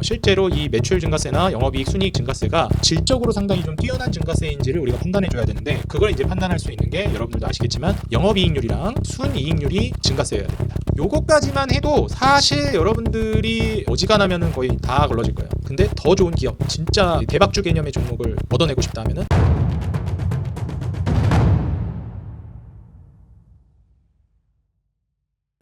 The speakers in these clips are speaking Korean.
실제로 이 매출 증가세나 영업이익 순이익 증가세가 질적으로 상당히 좀 뛰어난 증가세인지를 우리가 판단해 줘야 되는데, 그걸 이제 판단할 수 있는 게 여러분들도 아시겠지만 영업이익률이랑 순이익률이 증가세여야 됩니다. 요거까지만 해도 사실 여러분들이 어지간하면은 거의 다 걸러질 거예요. 근데 더 좋은 기업, 진짜 대박주 개념의 종목을 얻어내고 싶다면은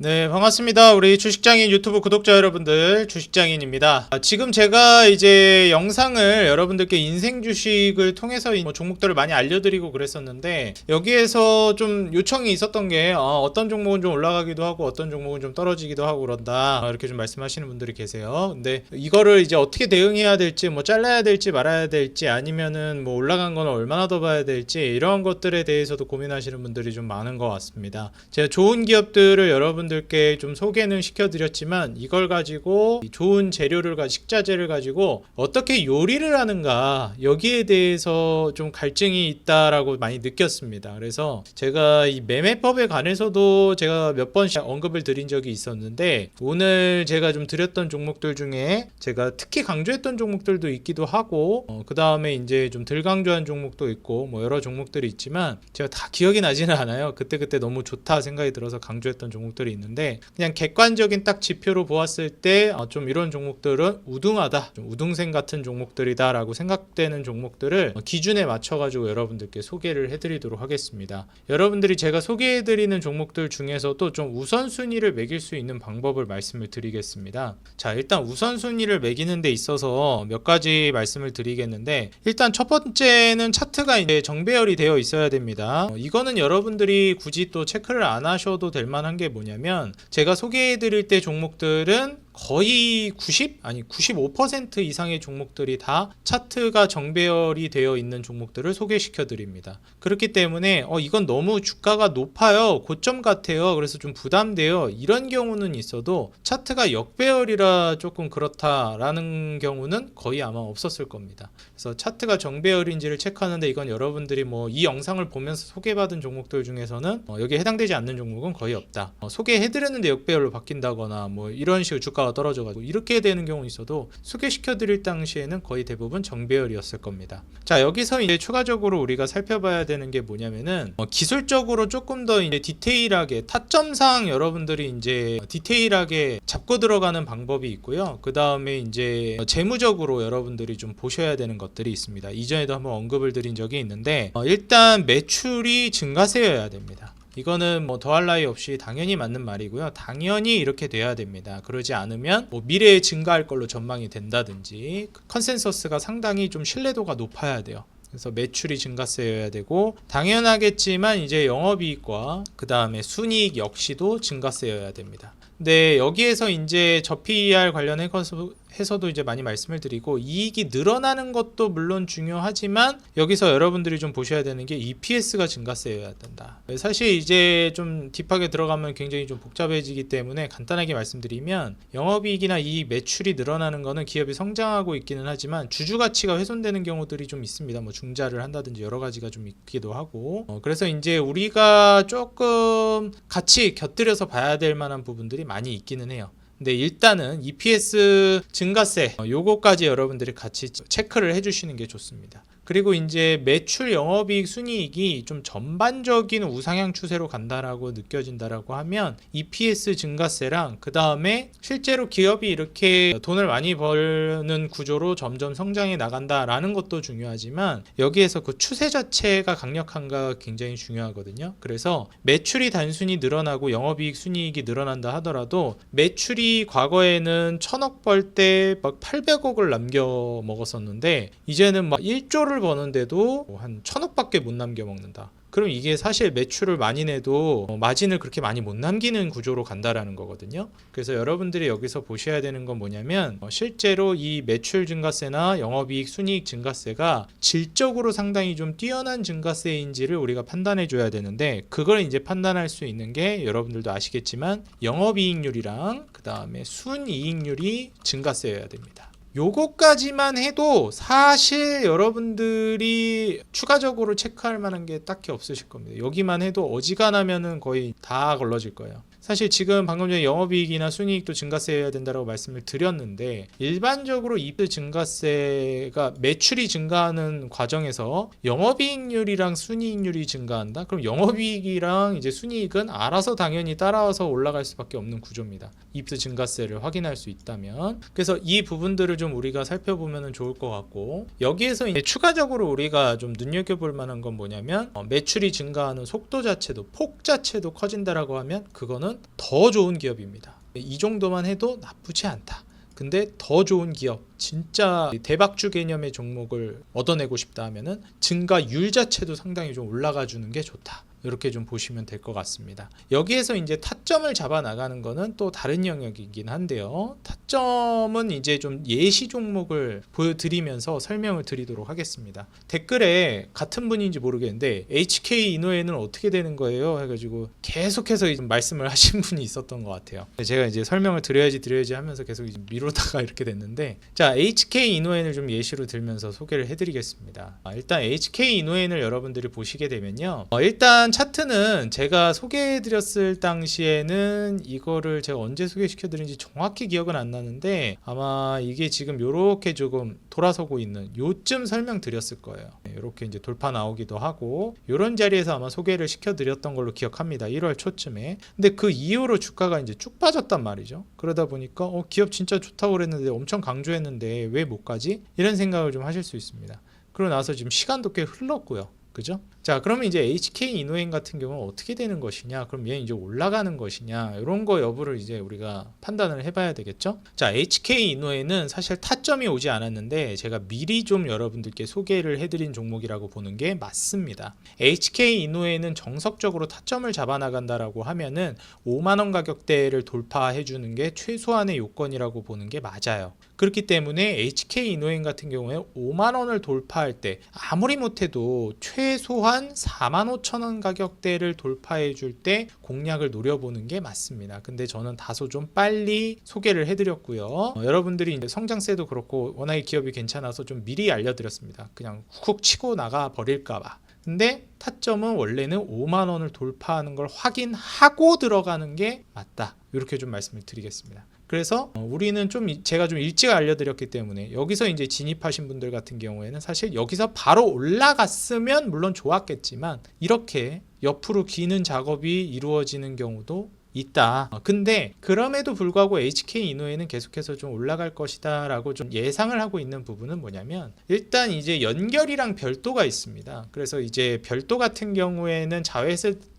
네, 반갑습니다. 우리 주식장인 유튜브 구독자 여러분들, 주식장인입니다. 지금 제가 이제 영상을 여러분들께 인생 주식을 통해서 뭐 종목들을 많이 알려드리고 그랬었는데, 여기에서 좀 요청이 있었던 게 어떤 종목은 좀 올라가기도 하고 어떤 종목은 좀 떨어지기도 하고 그런다, 이렇게 좀 말씀하시는 분들이 계세요. 근데 이거를 이제 어떻게 대응해야 될지, 뭐 잘라야 될지 말아야 될지, 아니면은 뭐 올라간 거는 얼마나 더 봐야 될지, 이런 것들에 대해서도 고민하시는 분들이 좀 많은 것 같습니다. 제가 좋은 기업들을 여러분들께 좀 소개는 시켜드렸지만, 이걸 가지고 좋은 재료를 식자재를 가지고 어떻게 요리를 하는가, 여기에 대해서 좀 갈증이 있다라고 많이 느꼈습니다. 그래서 제가 이 매매법에 관해서도 제가 몇 번씩 언급을 드린 적이 있었는데, 오늘 제가 좀 드렸던 종목들 중에 제가 특히 강조했던 종목들도 있기도 하고, 그 다음에 이제 좀 덜 강조한 종목도 있고, 뭐 여러 종목들이 있지만 제가 다 기억이 나지는 않아요. 그때 너무 좋다 생각이 들어서 강조했던 종목들이 있는데, 그냥 객관적인 딱 지표로 보았을 때 좀 이런 종목들은 우등하다, 좀 우등생 같은 종목들이다 라고 생각되는 종목들을 기준에 맞춰 가지고 여러분들께 소개를 해드리도록 하겠습니다. 여러분들이 제가 소개해드리는 종목들 중에서도 좀 우선순위를 매길 수 있는 방법을 말씀을 드리겠습니다. 자, 일단 우선순위를 매기는 데 있어서 몇 가지 말씀을 드리겠는데, 일단 첫 번째는 차트가 이제 정배열이 되어 있어야 됩니다. 이거는 여러분들이 굳이 또 체크를 안 하셔도 될 만한 게 뭐냐면, 제가 소개해 드릴 때 종목들은 거의 95% 이상의 종목들이 다 차트가 정배열이 되어 있는 종목들을 소개시켜 드립니다. 그렇기 때문에 이건 너무 주가가 높아요, 고점 같아요, 그래서 좀 부담돼요, 이런 경우는 있어도 차트가 역배열이라 조금 그렇다라는 경우는 거의 아마 없었을 겁니다. 그래서 차트가 정배열인지를 체크하는데, 이건 여러분들이 뭐 이 영상을 보면서 소개받은 종목들 중에서는 여기에 해당되지 않는 종목은 거의 없다, 소개해드렸는데 역배열로 바뀐다거나 뭐 이런 식으로 주가가 떨어져가지고 이렇게 되는 경우 있어도 소개시켜드릴 당시에는 거의 대부분 정배열이었을 겁니다. 자, 여기서 이제 추가적으로 우리가 살펴봐야 되는 게 뭐냐면은 기술적으로 조금 더 이제 디테일하게, 타점상 여러분들이 이제 디테일하게 잡고 들어가는 방법이 있고요. 그 다음에 이제 재무적으로 여러분들이 좀 보셔야 되는 것들이 있습니다. 이전에도 한번 언급을 드린 적이 있는데, 일단 매출이 증가세여야 됩니다. 이거는 뭐 더할 나위 없이 당연히 맞는 말이고요. 당연히 이렇게 돼야 됩니다. 그러지 않으면 뭐 미래에 증가할 걸로 전망이 된다든지, 컨센서스가 상당히 좀 신뢰도가 높아야 돼요. 그래서 매출이 증가세여야 되고, 당연하겠지만 이제 영업이익과 그 다음에 순이익 역시도 증가세여야 됩니다. 근데 여기에서 이제 저 PER 관련해서도 이제 많이 말씀을 드리고, 이익이 늘어나는 것도 물론 중요하지만 여기서 여러분들이 좀 보셔야 되는 게 EPS가 증가세여야 된다. 사실 이제 좀 딥하게 들어가면 굉장히 좀 복잡해지기 때문에 간단하게 말씀드리면, 영업이익이나 이익, 매출이 늘어나는 거는 기업이 성장하고 있기는 하지만 주주가치가 훼손되는 경우들이 좀 있습니다. 뭐 중자를 한다든지 여러 가지가 좀 있기도 하고, 그래서 이제 우리가 조금 같이 곁들여서 봐야 될 만한 부분들이 많이 있기는 해요. 근데 일단은 EPS 증가세, 요거까지 여러분들이 같이 체크를 해주시는 게 좋습니다. 그리고 이제 매출, 영업이익, 순이익이 좀 전반적인 우상향 추세로 간다라고 느껴진다라고 하면 EPS 증가세랑, 그 다음에 실제로 기업이 이렇게 돈을 많이 버는 구조로 점점 성장해 나간다라는 것도 중요하지만, 여기에서 그 추세 자체가 강력한가 굉장히 중요하거든요. 그래서 매출이 단순히 늘어나고 영업이익, 순이익이 늘어난다 하더라도, 매출이 과거에는 1000억 벌 때 막 800억을 남겨 먹었었는데 이제는 막 1조를 버는데도 한 1000억밖에 못 남겨 먹는다. 그럼 이게 사실 매출을 많이 내도 마진을 그렇게 많이 못 남기는 구조로 간다라는 거거든요. 그래서 여러분들이 여기서 보셔야 되는 건 뭐냐면, 실제로 이 매출 증가세나 영업이익, 순이익 증가세가 질적으로 상당히 좀 뛰어난 증가세인지를 우리가 판단해 줘야 되는데, 그걸 이제 판단할 수 있는 게 여러분들도 아시겠지만 영업이익률이랑 그 다음에 순이익률이 증가세여야 됩니다. 요거까지만 해도 사실 여러분들이 추가적으로 체크할 만한 게 딱히 없으실 겁니다. 여기만 해도 어지간하면은 거의 다 걸러질 거예요. 사실 지금 방금 전에 영업이익이나 순이익도 증가세해야 된다고 말씀을 드렸는데 일반적으로 이익 증가세가 매출이 증가하는 과정에서 영업이익률이랑 순이익률이 증가한다? 그럼 영업이익이랑 이제 순이익은 알아서 당연히 따라와서 올라갈 수밖에 없는 구조입니다. 이익 증가세를 확인할 수 있다면. 그래서 이 부분들을 좀 우리가 살펴보면 좋을 것 같고, 여기에서 이제 추가적으로 우리가 좀 눈여겨볼 만한 건 뭐냐면 매출이 증가하는 속도 자체도 폭 자체도 커진다라고 하면 그거는 더 좋은 기업입니다. 이 정도만 해도 나쁘지 않다. 근데 더 좋은 기업, 진짜 대박주 개념의 종목을 얻어내고 싶다 하면은 증가율 자체도 상당히 좀 올라가 주는 게 좋다. 이렇게 좀 보시면 될 것 같습니다. 여기에서 이제 타점을 잡아 나가는 거는 또 다른 영역이긴 한데요. 타점은 이제 좀 예시 종목을 보여드리면서 설명을 드리도록 하겠습니다. 댓글에 같은 분인지 모르겠는데 HK 이노에는 어떻게 되는 거예요? 해가지고 계속해서 말씀을 하신 분이 있었던 것 같아요. 제가 이제 설명을 드려야지 하면서 계속 이제 미루다가 이렇게 됐는데, 자, HK 이노엔을 좀 예시로 들면서 소개를 해드리겠습니다. 일단 HK 이노엔을 여러분들이 보시게 되면요, 일단 차트는 제가 소개해드렸을 당시에는 이거를 제가 언제 소개시켜드린지 정확히 기억은 안 나는데 아마 이게 지금 요렇게 조금 돌아서고 있는 요쯤 설명드렸을 거예요. 이렇게 이제 돌파 나오기도 하고 요런 자리에서 아마 소개를 시켜드렸던 걸로 기억합니다. 1월 초쯤에. 근데 그 이후로 주가가 이제 쭉 빠졌단 말이죠. 그러다 보니까 기업 진짜 좋다고 그랬는데 엄청 강조했는데 왜 못 가지? 이런 생각을 좀 하실 수 있습니다. 그러고 나서 지금 시간도 꽤 흘렀고요. 그죠? 자, 그러면 이제 HK 이노엔 같은 경우는 어떻게 되는 것이냐, 그럼 얘는 이제 올라가는 것이냐, 이런 거 여부를 이제 우리가 판단을 해봐야 되겠죠. 자, HK 이노엔은 사실 타점이 오지 않았는데 제가 미리 좀 여러분들께 소개를 해드린 종목이라고 보는 게 맞습니다. HK 이노엔은 정석적으로 타점을 잡아나간다라고 하면은 5만원 가격대를 돌파해주는 게 최소한의 요건이라고 보는 게 맞아요. 그렇기 때문에 HK 이노엔 같은 경우에 5만원을 돌파할 때 아무리 못해도 최소한 45,000원 가격대를 돌파해 줄 때 공략을 노려보는 게 맞습니다. 근데 저는 다소 좀 빨리 소개를 해드렸고요. 여러분들이 이제 성장세도 그렇고 워낙에 기업이 괜찮아서 좀 미리 알려드렸습니다. 그냥 훅 치고 나가 버릴까봐. 근데 타점은 원래는 5만원을 돌파하는 걸 확인하고 들어가는 게 맞다. 이렇게 좀 말씀을 드리겠습니다. 그래서 우리는 제가 좀 일찍 알려드렸기 때문에 여기서 이제 진입하신 분들 같은 경우에는 사실 여기서 바로 올라갔으면 물론 좋았겠지만 이렇게 옆으로 기는 작업이 이루어지는 경우도 있다. 근데 그럼에도 불구하고 HK 이노에는 계속해서 좀 올라갈 것이다 라고 좀 예상을 하고 있는 부분은 뭐냐면, 일단 이제 연결이랑 별도가 있습니다. 그래서 이제 별도 같은 경우에는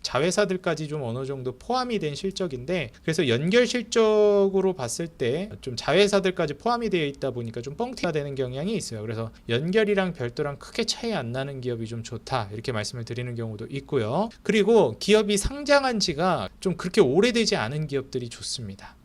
자회사들까지 좀 어느 정도 포함이 된 실적인데, 그래서 연결 실적으로 봤을 때 좀 자회사들까지 포함이 되어 있다 보니까 좀 뻥튀기가 되는 경향이 있어요. 그래서 연결이랑 별도랑 크게 차이 안 나는 기업이 좀 좋다 이렇게 말씀을 드리는 경우도 있고요. 그리고 기업이 상장한 지가 좀 그렇게 오래되지 않은 기업들이 좋습니다.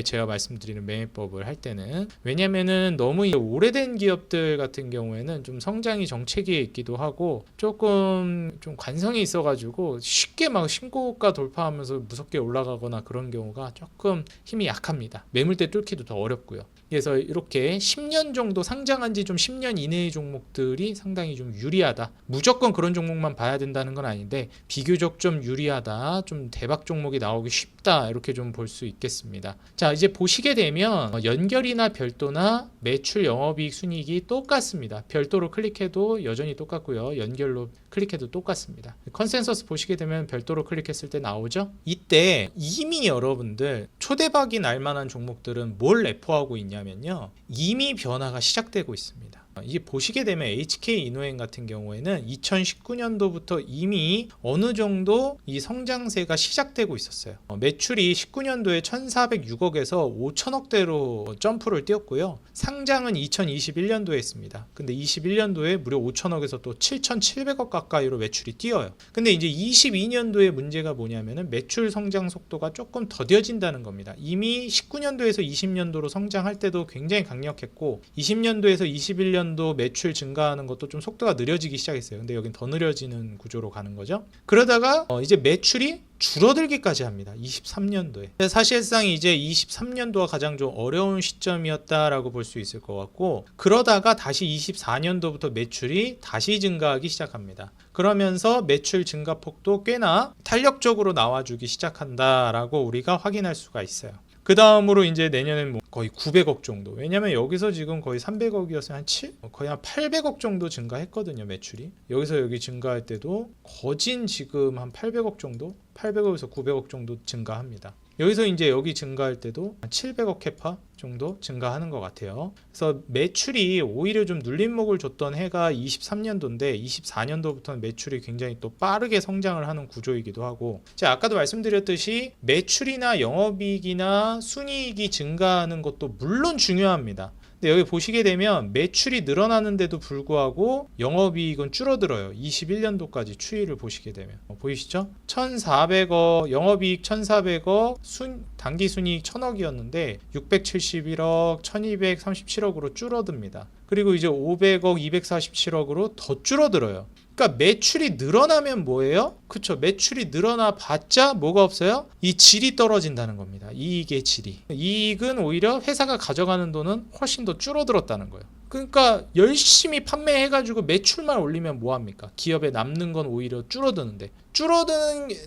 제가 말씀드리는 매매법을 할 때는, 왜냐면은 너무 오래된 기업들 같은 경우에는 좀 성장이 정체기에 있기도 하고 조금 좀 관성이 있어가지고 쉽게 막 신고가 돌파하면서 무섭게 올라가거나 그런 경우가 조금 힘이 약합니다. 매물대 뚫기도 더 어렵고요. 그래서 이렇게 10년 정도 상장한 지 좀 10년 이내의 종목들이 상당히 좀 유리하다. 무조건 그런 종목만 봐야 된다는 건 아닌데 비교적 좀 유리하다, 좀 대박 종목이 나오기 쉽다, 이렇게 좀 볼 수 있겠습니다. 자, 이제 보시게 되면 연결이나 별도나 매출, 영업이익, 순이익이 똑같습니다. 별도로 클릭해도 여전히 똑같고요. 연결로 클릭해도 똑같습니다. 컨센서스 보시게 되면 별도로 클릭했을 때 나오죠. 이때 이미 여러분들 초대박이 날 만한 종목들은 뭘 내포하고 있냐면요, 이미 변화가 시작되고 있습니다. 이게 보시게 되면 HK 이노엔 같은 경우에는 2019년도부터 이미 어느 정도 이 성장세가 시작되고 있었어요. 매출이 19년도에 1,406억에서 5천억대로 점프를 뛰었고요. 상장은 2021년도에 했습니다. 근데 21년도에 무려 5천억에서 또 7,700억 가까이로 매출이 뛰어요. 근데 이제 22년도에 문제가 뭐냐면은 매출 성장 속도가 조금 더뎌진다는 겁니다. 이미 19년도에서 20년도로 성장할 때도 굉장히 강력했고 20년도에서 21년도 22년도 매출 증가하는 것도 좀 속도가 느려지기 시작했어요. 근데 여긴 더 느려지는 구조로 가는 거죠. 그러다가 이제 매출이 줄어들기까지 합니다. 23년도에. 사실상 이제 23년도가 가장 좀 어려운 시점이었다라고 볼 수 있을 것 같고, 그러다가 다시 24년도부터 매출이 다시 증가하기 시작합니다. 그러면서 매출 증가폭도 꽤나 탄력적으로 나와주기 시작한다라고 우리가 확인할 수가 있어요. 그 다음으로 이제 내년엔 뭐 거의 900억 정도. 왜냐면 여기서 지금 거의 300억이었어요. 거의 한 800억 정도 증가했거든요, 매출이. 여기서 여기 증가할 때도 거진 지금 한 800억 정도? 800억에서 900억 정도 증가합니다. 여기서 이제 여기 증가할 때도 한 700억 캐파 정도 증가하는 것 같아요. 그래서 매출이 오히려 좀 눌림목을 줬던 해가 23년도인데 24년도부터는 매출이 굉장히 또 빠르게 성장을 하는 구조이기도 하고, 제가 아까도 말씀드렸듯이 매출이나 영업이익이나 순이익이 증가하는 것도 물론 중요합니다. 근데 여기 보시게 되면 매출이 늘어나는데도 불구하고 영업이익은 줄어들어요. 21년도까지 추이를 보시게 되면 보이시죠? 1,400억, 영업이익 1,400억, 당기순이익 1,000억이었는데 671억, 1,237억으로 줄어듭니다. 그리고 이제 500억, 247억으로 더 줄어들어요. 그러니까 매출이 늘어나면 뭐예요? 그쵸, 매출이 늘어나 봤자 뭐가 없어요? 이 질이 떨어진다는 겁니다. 이익의 질이. 이익은 오히려 회사가 가져가는 돈은 훨씬 더 줄어들었다는 거예요. 그러니까 열심히 판매해가지고 매출만 올리면 뭐합니까? 기업에 남는 건 오히려 줄어드는데,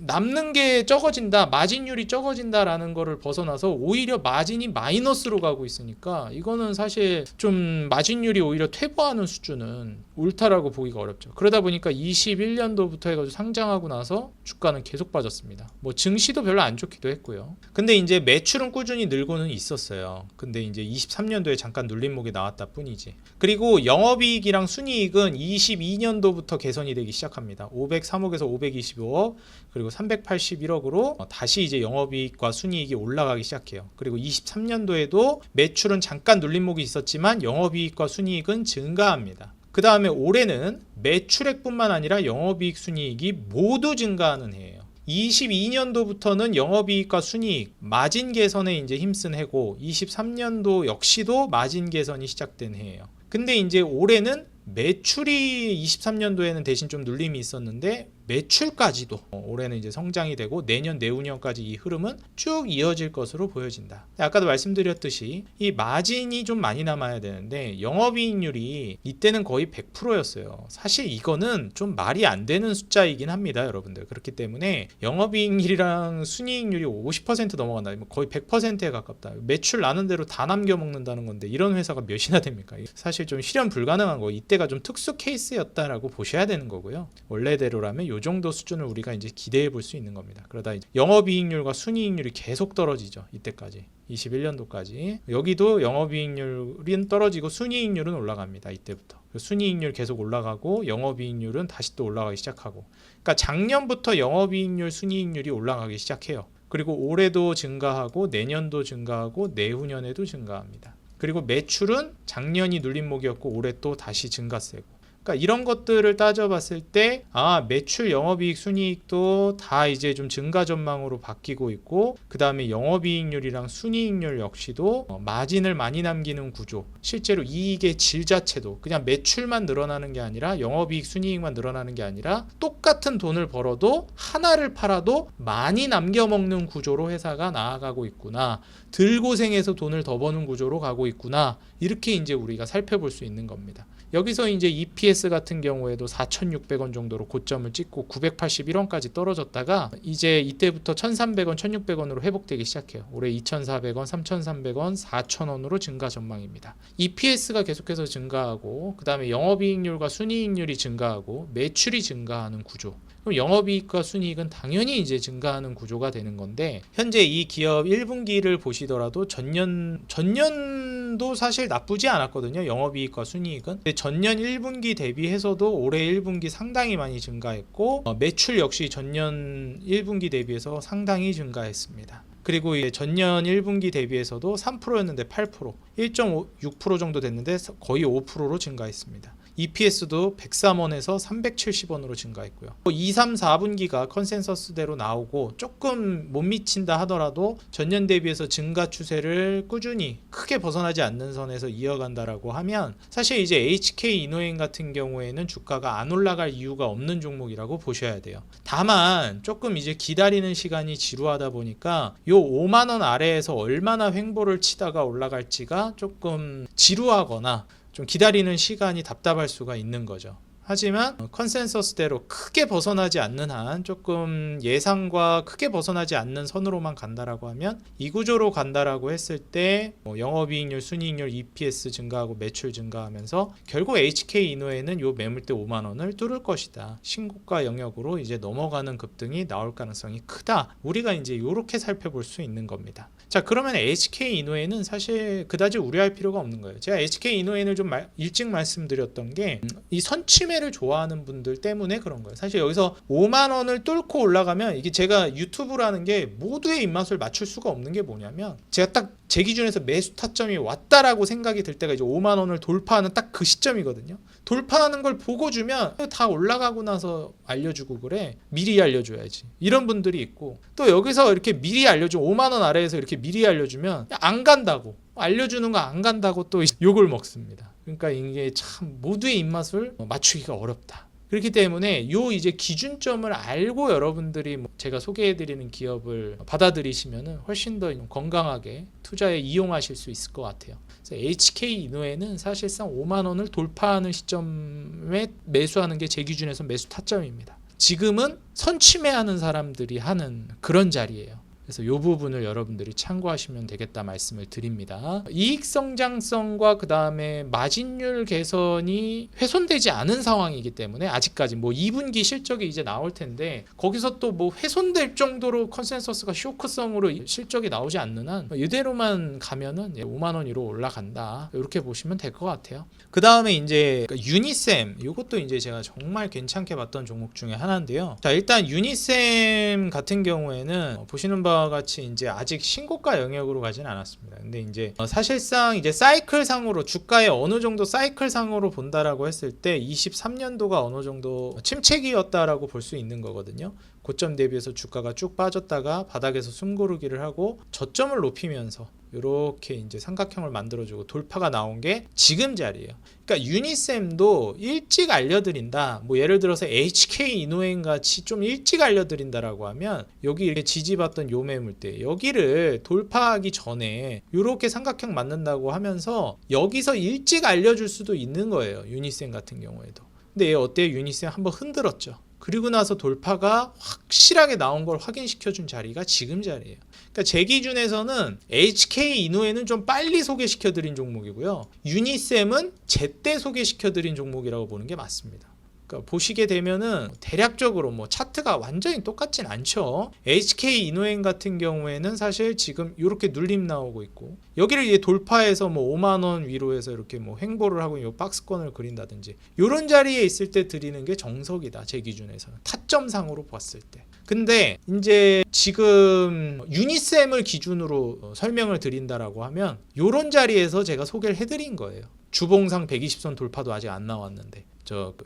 남는 게 적어진다, 마진율이 적어진다라는 거를 벗어나서 오히려 마진이 마이너스로 가고 있으니까 이거는 사실 좀 마진율이 오히려 퇴보하는 수준은 옳다라고 보기가 어렵죠. 그러다 보니까 21년도부터 해가지고 상장하고 나서 주가는 계속 빠졌습니다. 뭐 증시도 별로 안 좋기도 했고요. 근데 이제 매출은 꾸준히 늘고는 있었어요. 근데 이제 23년도에 잠깐 눌림목이 나왔다 뿐이지. 그리고 영업이익이랑 순이익은 22년도부터 개선이 되기 시작합니다. 503억에서 525억, 그리고 381억으로 다시 이제 영업이익과 순이익이 올라가기 시작해요. 그리고 23년도에도 매출은 잠깐 눌림목이 있었지만 영업이익과 순이익은 증가합니다. 그 다음에 올해는 매출액뿐만 아니라 영업이익, 순이익이 모두 증가하는 해예요. 22년도부터는 영업이익과 순이익, 마진 개선에 이제 힘쓴 해고, 23년도 역시도 마진 개선이 시작된 해예요. 근데 이제 올해는 매출이 23년도에는 대신 좀 눌림이 있었는데 매출까지도 올해는 이제 성장이 되고 내년 내후년까지 이 흐름은 쭉 이어질 것으로 보여진다. 아까도 말씀드렸듯이 이 마진이 좀 많이 남아야 되는데 영업이익률이 이때는 거의 100%였어요. 사실 이거는 좀 말이 안 되는 숫자이긴 합니다, 여러분들. 그렇기 때문에 영업이익률이랑 순이익률이 50% 넘어간다, 거의 100%에 가깝다. 매출 나는 대로 다 남겨 먹는다는 건데 이런 회사가 몇이나 됩니까? 사실 좀 실현 불가능한 거, 이때가 좀 특수 케이스였다라고 보셔야 되는 거고요. 원래대로라면 이 정도 수준을 우리가 이제 기대해 볼 수 있는 겁니다. 그러다 이제 영업이익률과 순이익률이 계속 떨어지죠. 이때까지 21년도까지 여기도 영업이익률은 떨어지고 순이익률은 올라갑니다. 이때부터 순이익률 계속 올라가고 영업이익률은 다시 또 올라가기 시작하고, 그러니까 작년부터 영업이익률, 순이익률이 올라가기 시작해요. 그리고 올해도 증가하고 내년도 증가하고 내후년에도 증가합니다. 그리고 매출은 작년이 눌림목이었고 올해 또 다시 증가세고, 그러니까 이런 것들을 따져봤을 때 매출, 영업이익, 순이익도 다 이제 좀 증가 전망으로 바뀌고 있고, 그 다음에 영업이익률이랑 순이익률 역시도 마진을 많이 남기는 구조, 실제로 이익의 질 자체도 그냥 매출만 늘어나는 게 아니라 영업이익, 순이익만 늘어나는 게 아니라 똑같은 돈을 벌어도 하나를 팔아도 많이 남겨먹는 구조로 회사가 나아가고 있구나, 덜 고생해서 돈을 더 버는 구조로 가고 있구나, 이렇게 이제 우리가 살펴볼 수 있는 겁니다. 여기서 이제 EPS 같은 경우에도 4,600원 정도로 고점을 찍고 981원까지 떨어졌다가 이제 이때부터 1,300원, 1,600원으로 회복되기 시작해요. 올해 2,400원, 3,300원, 4,000원으로 증가 전망입니다. EPS가 계속해서 증가하고, 그 다음에 영업이익률과 순이익률이 증가하고 매출이 증가하는 구조. 그럼 영업이익과 순이익은 당연히 이제 증가하는 구조가 되는 건데, 현재 이 기업 1분기를 보시더라도 전년도 사실 나쁘지 않았거든요. 영업이익과 순이익은. 근데 전년 1분기 대비해서도 올해 1분기 상당히 많이 증가했고, 매출 역시 전년 1분기 대비해서 상당히 증가했습니다. 그리고 이제 전년 1분기 대비해서도 3%였는데 8%, 1.6% 정도 됐는데 거의 5%로 증가했습니다. EPS도 103원에서 370원으로 증가했고요. 2, 3, 4분기가 컨센서스대로 나오고 조금 못 미친다 하더라도 전년 대비해서 증가 추세를 꾸준히 크게 벗어나지 않는 선에서 이어간다라고 하면 사실 이제 HK 이노행 같은 경우에는 주가가 안 올라갈 이유가 없는 종목이라고 보셔야 돼요. 다만 조금 이제 기다리는 시간이 지루하다 보니까 요 5만 원 아래에서 얼마나 횡보를 치다가 올라갈지가 조금 지루하거나 좀 기다리는 시간이 답답할 수가 있는 거죠. 하지만 컨센서스대로 크게 벗어나지 않는 한 조금 예상과 크게 벗어나지 않는 선으로만 간다라고 하면 이 구조로 간다라고 했을 때 영업이익률, 순이익률, EPS 증가하고 매출 증가하면서 결국 HK 이노에는 요 매물대 5만 원을 뚫을 것이다. 신고가 영역으로 이제 넘어가는 급등이 나올 가능성이 크다. 우리가 이제 이렇게 살펴볼 수 있는 겁니다. 자, 그러면 HK 이노에는 사실 그다지 우려할 필요가 없는 거예요. 제가 HK 이노엔을 좀 일찍 말씀드렸던 게 이 선취매를 좋아하는 분들 때문에 그런 거예요. 사실 여기서 5만 원을 뚫고 올라가면 이게 제가 유튜브라는 게 모두의 입맛을 맞출 수가 없는 게 뭐냐면 제가 딱 제 기준에서 매수 타점이 왔다라고 생각이 들 때가 이제 5만 원을 돌파하는 딱 그 시점이거든요. 돌파하는 걸 보고 주면 다 올라가고 나서 알려주고 그래. 미리 알려줘야지. 이런 분들이 있고 또 여기서 이렇게 미리 알려주면 5만 원 아래에서 이렇게 미리 알려주면 안 간다고 알려주는 거 안 간다고 또 욕을 먹습니다. 그러니까 이게 참 모두의 입맛을 맞추기가 어렵다. 그렇기 때문에 요 이제 기준점을 알고 여러분들이 제가 소개해드리는 기업을 받아들이시면은 훨씬 더 건강하게 투자에 이용하실 수 있을 것 같아요. 그래서 HK 이노에는 사실상 5만 원을 돌파하는 시점에 매수하는 게 제 기준에서 매수 타점입니다. 지금은 선취매하는 사람들이 하는 그런 자리예요. 그래서 이 부분을 여러분들이 참고하시면 되겠다 말씀을 드립니다. 이익 성장성과 그 다음에 마진율 개선이 훼손되지 않은 상황이기 때문에 아직까지 2분기 실적이 이제 나올 텐데 거기서 또 훼손될 정도로 컨센서스가 쇼크성으로 실적이 나오지 않는 한 이대로만 가면은 5만 원 위로 올라간다. 이렇게 보시면 될 것 같아요. 그 다음에 이제 유니셈, 이것도 이제 제가 정말 괜찮게 봤던 종목 중에 하나인데요. 자, 일단 유니셈 같은 경우에는 보시는 바와 같이 이제 아직 신고가 영역으로 가진 않았습니다. 근데 이제 사실상 이제 사이클 상으로 주가의 어느 정도 사이클 상으로 본다라고 했을 때 23년도가 어느 정도 침체기였다라고 볼 수 있는 거거든요. 고점 대비해서 주가가 쭉 빠졌다가 바닥에서 숨고르기를 하고 저점을 높이면서 이렇게 이제 삼각형을 만들어주고 돌파가 나온 게 지금 자리예요. 그러니까 유니셈도 일찍 알려드린다. 예를 들어서 HK 이노행 같이 좀 일찍 알려드린다라고 하면 여기 이렇게 지지받던 요 매물대 여기를 돌파하기 전에 이렇게 삼각형 만든다고 하면서 여기서 일찍 알려줄 수도 있는 거예요. 유니셈 같은 경우에도. 근데 얘 어때요? 유니셈 한번 흔들었죠. 그리고 나서 돌파가 확실하게 나온 걸 확인시켜준 자리가 지금 자리예요. 그러니까 제 기준에서는 HK 이노에는 좀 빨리 소개시켜드린 종목이고요. 유니셈은 제때 소개시켜드린 종목이라고 보는 게 맞습니다. 그러니까 보시게 되면은 대략적으로 차트가 완전히 똑같진 않죠. HK 이노행 같은 경우에는 사실 지금 이렇게 눌림 나오고 있고 여기를 이제 돌파해서 5만 원 위로 해서 이렇게 횡보를 하고 이 박스권을 그린다든지 이런 자리에 있을 때 드리는 게 정석이다. 제 기준에서는 타점상으로 봤을 때. 근데 이제 지금 유니셈을 기준으로 설명을 드린다라고 하면 이런 자리에서 제가 소개를 해드린 거예요. 주봉상 120선 돌파도 아직 안 나왔는데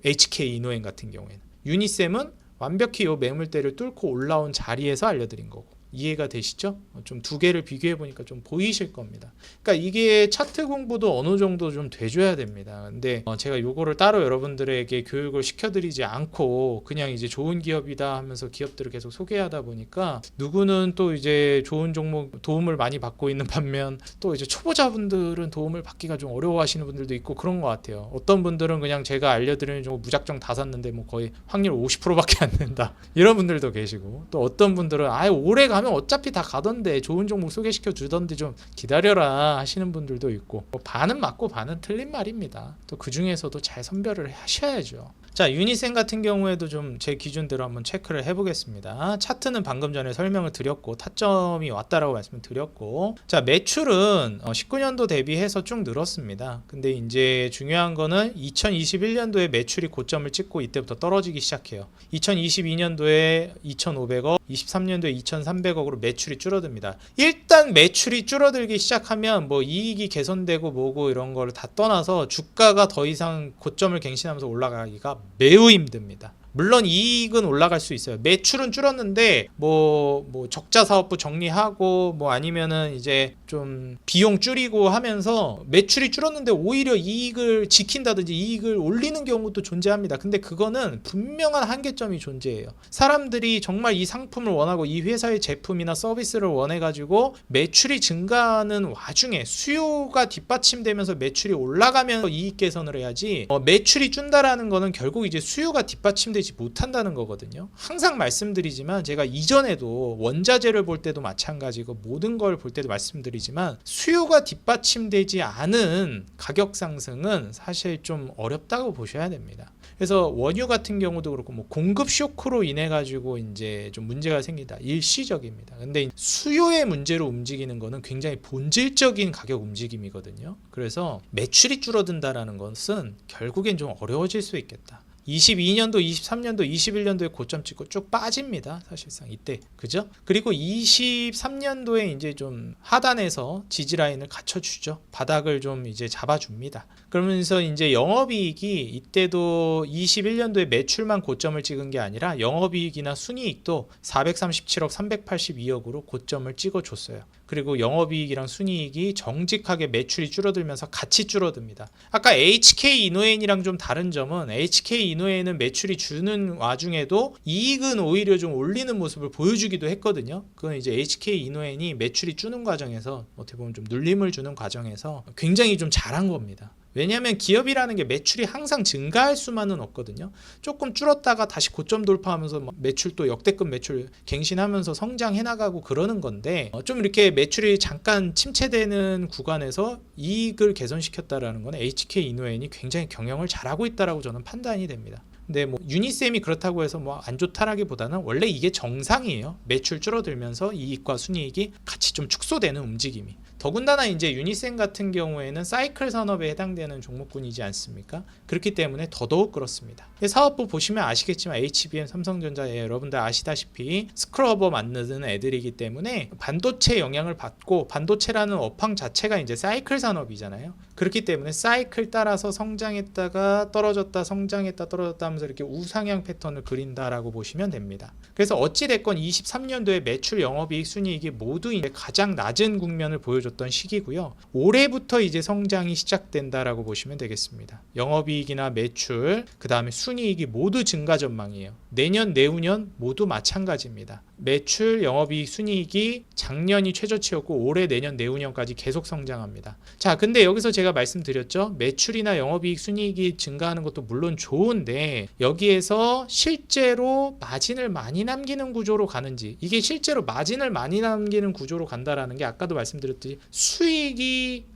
HK 이노행 같은 경우에는 유니셈은 완벽히 이 매물대를 뚫고 올라온 자리에서 알려드린 거고 이해가 되시죠? 좀 두 개를 비교해 보니까 좀 보이실 겁니다. 그러니까 이게 차트 공부도 어느 정도 좀 돼줘야 됩니다. 근데 제가 요거를 따로 여러분들에게 교육을 시켜드리지 않고 그냥 이제 좋은 기업이다 하면서 기업들을 계속 소개하다 보니까 누구는 또 이제 좋은 종목 도움을 많이 받고 있는 반면 또 이제 초보자분들은 도움을 받기가 좀 어려워하시는 분들도 있고 그런 것 같아요. 어떤 분들은 그냥 제가 알려드리는 종목 무작정 다 샀는데 거의 확률 50%밖에 안 된다 이런 분들도 계시고 또 어떤 분들은 오래 가면 어차피 다 가던데 좋은 종목 소개시켜 주던데 좀 기다려라 하시는 분들도 있고 반은 맞고 반은 틀린 말입니다. 또 그 중에서도 잘 선별을 하셔야죠. 자, 유니셈 같은 경우에도 좀 제 기준대로 한번 체크를 해보겠습니다. 차트는 방금 전에 설명을 드렸고 타점이 왔다라고 말씀을 드렸고 자, 매출은 19년도 대비해서 쭉 늘었습니다. 근데 이제 중요한 거는 2021년도에 매출이 고점을 찍고 이때부터 떨어지기 시작해요. 2022년도에 2,500억, 23년도에 2,300억 2,300억으로 매출이 줄어듭니다. 일단 매출이 줄어들기 시작하면 뭐 이익이 개선되고 뭐고 이런 걸 다 떠나서 주가가 더 이상 고점을 갱신하면서 올라가기가 매우 힘듭니다. 물론 이익은 올라갈 수 있어요. 매출은 줄었는데 뭐 적자 사업부 정리하고 뭐 아니면은 이제 좀 비용 줄이고 하면서 매출이 줄었는데 오히려 이익을 지킨다든지 이익을 올리는 경우도 존재합니다. 근데 그거는 분명한 한계점이 존재해요. 사람들이 정말 이 상품을 원하고 이 회사의 제품이나 서비스를 원해 가지고 매출이 증가하는 와중에 수요가 뒷받침되면서 매출이 올라가면서 이익 개선을 해야지, 매출이 준다라는 거는 결국 이제 수요가 뒷받침되지 못한다는 거거든요. 항상 말씀드리지만 제가 이전에도 원자재를 볼 때도 마찬가지고 모든 걸 볼 때도 말씀드리지만 수요가 뒷받침되지 않은 가격 상승은 사실 좀 어렵다고 보셔야 됩니다. 그래서 원유 같은 경우도 그렇고 뭐 공급 쇼크로 인해 가지고 이제 좀 문제가 생기다 일시적입니다. 근데 수요의 문제로 움직이는 거는 굉장히 본질적인 가격 움직임이거든요. 그래서 매출이 줄어든다라는 것은 결국엔 좀 어려워질 수 있겠다. 22년도, 23년도, 21년도에 고점 찍고 쭉 빠집니다. 사실상 이때. 그죠? 그리고 23년도에 이제 좀 하단에서 지지 라인을 갖춰주죠. 바닥을 좀 이제 잡아줍니다. 그러면서 이제 영업이익이 이때도 21년도에 매출만 고점을 찍은 게 아니라 영업이익이나 순이익도 437억, 382억으로 고점을 찍어줬어요. 그리고 영업이익이랑 순이익이 정직하게 매출이 줄어들면서 같이 줄어듭니다. 아까 HK 이노엔이랑 좀 다른 점은 HK 이노엔은 매출이 주는 와중에도 이익은 오히려 좀 올리는 모습을 보여주기도 했거든요. 그건 이제 HK 이노엔이 매출이 주는 과정에서 어떻게 보면 좀 눌림을 주는 과정에서 굉장히 좀 잘한 겁니다. 왜냐하면 기업이라는 게 매출이 항상 증가할 수만은 없거든요. 조금 줄었다가 다시 고점 돌파하면서 매출 또 역대급 매출 갱신하면서 성장해 나가고 그러는 건데, 좀 이렇게 매출이 잠깐 침체되는 구간에서 이익을 개선시켰다라는 건 HK 이노엔이 굉장히 경영을 잘하고 있다라고 저는 판단이 됩니다. 근데 뭐 유니셈이 그렇다고 해서 뭐 안 좋다라기보다는 원래 이게 정상이에요. 매출 줄어들면서 이익과 순이익이 같이 좀 축소되는 움직임이. 더군다나 이제 유니셈 같은 경우에는 사이클 산업에 해당되는 종목군이지 않습니까? 그렇기 때문에 더더욱 그렇습니다. 사업부 보시면 아시겠지만 HBM, 삼성전자, 여러분들 아시다시피 스크러버 만드는 애들이기 때문에 반도체 영향을 받고, 반도체라는 업황 자체가 이제 사이클 산업이잖아요. 그렇기 때문에 사이클 따라서 성장했다가 떨어졌다, 성장했다 떨어졌다 하면서 이렇게 우상향 패턴을 그린다라고 보시면 됩니다. 그래서 어찌됐건 23년도에 매출, 영업이익, 순이익이 모두 이제 가장 낮은 국면을 보여줬던 시기고요. 올해부터 이제 성장이 시작된다라고 보시면 되겠습니다. 영업이익이나 매출, 그 다음에 순이익이 모두 증가 전망이에요. 내년, 내후년 모두 마찬가지입니다. 매출, 영업이익, 순이익이 작년이 최저치였고 올해, 내년, 내후년까지 계속 성장합니다. 자, 근데 여기서 제가 말씀드렸죠. 매출이나 영업이익, 순이익이 증가하는 것도 물론 좋은데 여기에서 실제로 마진을 많이 남기는 구조로 가는지, 이게 실제로 마진을 많이 남기는 구조로 간다라는 게 아까도 말씀드렸듯이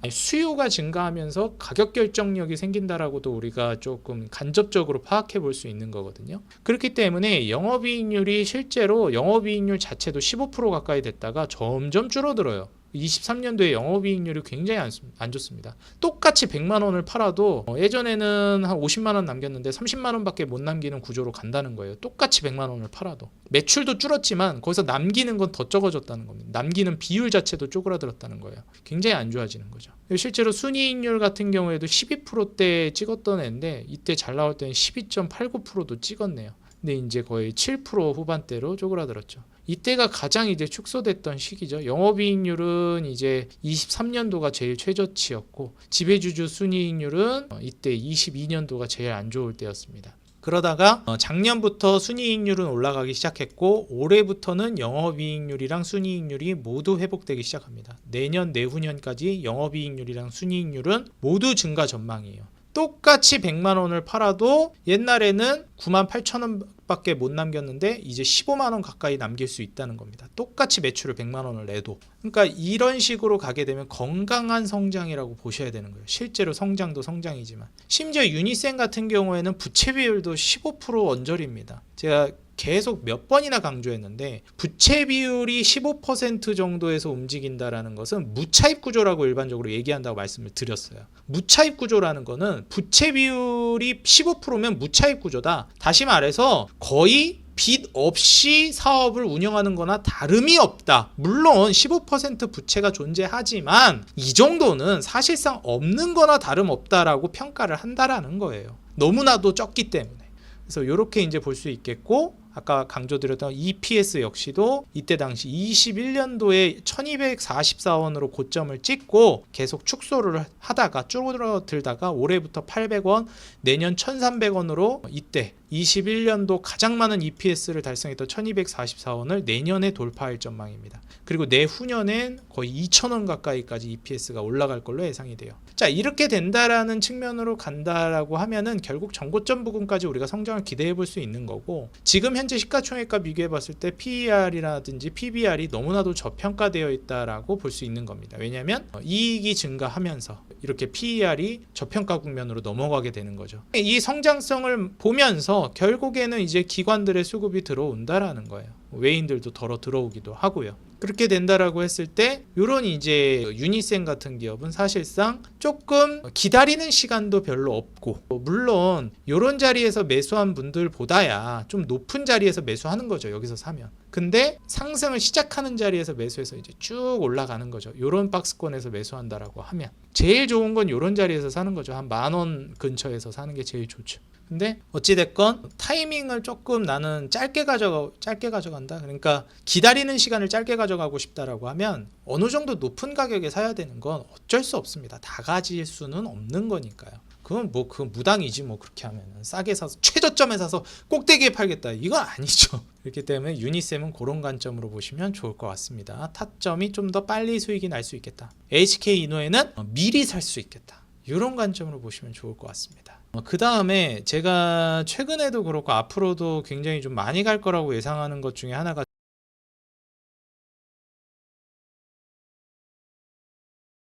수요가 증가하면서 가격 결정력이 생긴다라고도 우리가 조금 간접적으로 파악해 볼 수 있는 거거든요. 그렇기 때문에 영업이익률이 실제로 영업이익률 자체도 15% 가까이 됐다가 점점 줄어들어요. 23년도에 영업이익률이 굉장히 안 좋습니다. 똑같이 100만 원을 팔아도 예전에는 한 50만 원 남겼는데 30만 원밖에 못 남기는 구조로 간다는 거예요. 똑같이 100만 원을 팔아도. 매출도 줄었지만 거기서 남기는 건 더 적어졌다는 겁니다. 남기는 비율 자체도 쪼그라들었다는 거예요. 굉장히 안 좋아지는 거죠. 실제로 순이익률 같은 경우에도 12%대 찍었던 애인데 이때 잘 나올 때는 12.89%도 찍었네요. 근데 이제 거의 7% 후반대로 쪼그라들었죠. 이때가 가장 이제 축소됐던 시기죠. 영업이익률은 이제 23년도가 제일 최저치였고 지배주주 순이익률은 이때 22년도가 제일 안 좋을 때였습니다. 그러다가 작년부터 순이익률은 올라가기 시작했고 올해부터는 영업이익률이랑 순이익률이 모두 회복되기 시작합니다. 내년, 내후년까지 영업이익률이랑 순이익률은 모두 증가 전망이에요. 똑같이 100만 원을 팔아도 옛날에는 98,000원 밖에 못 남겼는데 이제 15만 원 가까이 남길 수 있다는 겁니다. 똑같이 매출을 100만 원을 내도. 그러니까 이런 식으로 가게 되면 건강한 성장이라고 보셔야 되는 거예요. 실제로 성장도 성장이지만. 심지어 유니셈 같은 경우에는 부채 비율도 15% 언저리입니다. 제가 계속 몇 번이나 강조했는데 부채 비율이 15% 정도에서 움직인다라는 것은 무차입 구조라고 일반적으로 얘기한다고 말씀을 드렸어요. 무차입 구조라는 거는 부채 비율이 15%면 무차입 구조다. 다시 말해서 거의 빚 없이 사업을 운영하는 거나 다름이 없다. 물론 15% 부채가 존재하지만 이 정도는 사실상 없는 거나 다름없다라고 평가를 한다라는 거예요. 너무나도 적기 때문에. 그래서 이렇게 이제 볼 수 있겠고, 아까 강조드렸던 EPS 역시도 이때 당시 21년도에 1244원으로 고점을 찍고 계속 축소를 하다가 줄어들다가 올해부터 800원, 내년 1300원으로 이때 21년도 가장 많은 EPS를 달성했던 1244원을 내년에 돌파할 전망입니다. 그리고 내후년엔 거의 2000원 가까이까지 EPS가 올라갈 걸로 예상이 돼요. 자, 이렇게 된다라는 측면으로 간다라고 하면은 결국 전고점 부근까지 우리가 성장을 기대해 볼 수 있는 거고, 지금 현재 시가총액과 비교해 봤을 때 PER이라든지 PBR이 너무나도 저평가되어 있다라고 볼 수 있는 겁니다. 왜냐하면 이익이 증가하면서 이렇게 PER이 저평가 국면으로 넘어가게 되는 거죠. 이 성장성을 보면서 결국에는 이제 기관들의 수급이 들어온다라는 거예요. 외인들도 덜어 들어오기도 하고요. 그렇게 된다라고 했을 때 이런 이제 유니센 같은 기업은 사실상 조금 기다리는 시간도 별로 없고, 물론 이런 자리에서 매수한 분들보다야 좀 높은 자리에서 매수하는 거죠. 여기서 사면. 근데 상승을 시작하는 자리에서 매수해서 이제 쭉 올라가는 거죠. 이런 박스권에서 매수한다라고 하면 제일 좋은 건 이런 자리에서 사는 거죠. 한 10,000원 근처에서 사는 게 제일 좋죠. 근데 어찌됐건 타이밍을 조금 나는 짧게 가져간다. 그러니까 기다리는 시간을 짧게 가져가고 싶다라고 하면 어느 정도 높은 가격에 사야 되는 건 어쩔 수 없습니다. 다 가질 수는 없는 거니까요. 그건 무당이지 뭐. 그렇게 하면 싸게 사서 최저점에 사서 꼭대기에 팔겠다, 이건 아니죠. 그렇기 때문에 유니셈은 그런 관점으로 보시면 좋을 것 같습니다. 타점이 좀 더 빨리 수익이 날 수 있겠다. HK이노에는 미리 살 수 있겠다. 이런 관점으로 보시면 좋을 것 같습니다. 그 다음에 제가 최근에도 그렇고 앞으로도 굉장히 좀 많이 갈 거라고 예상하는 것 중에 하나가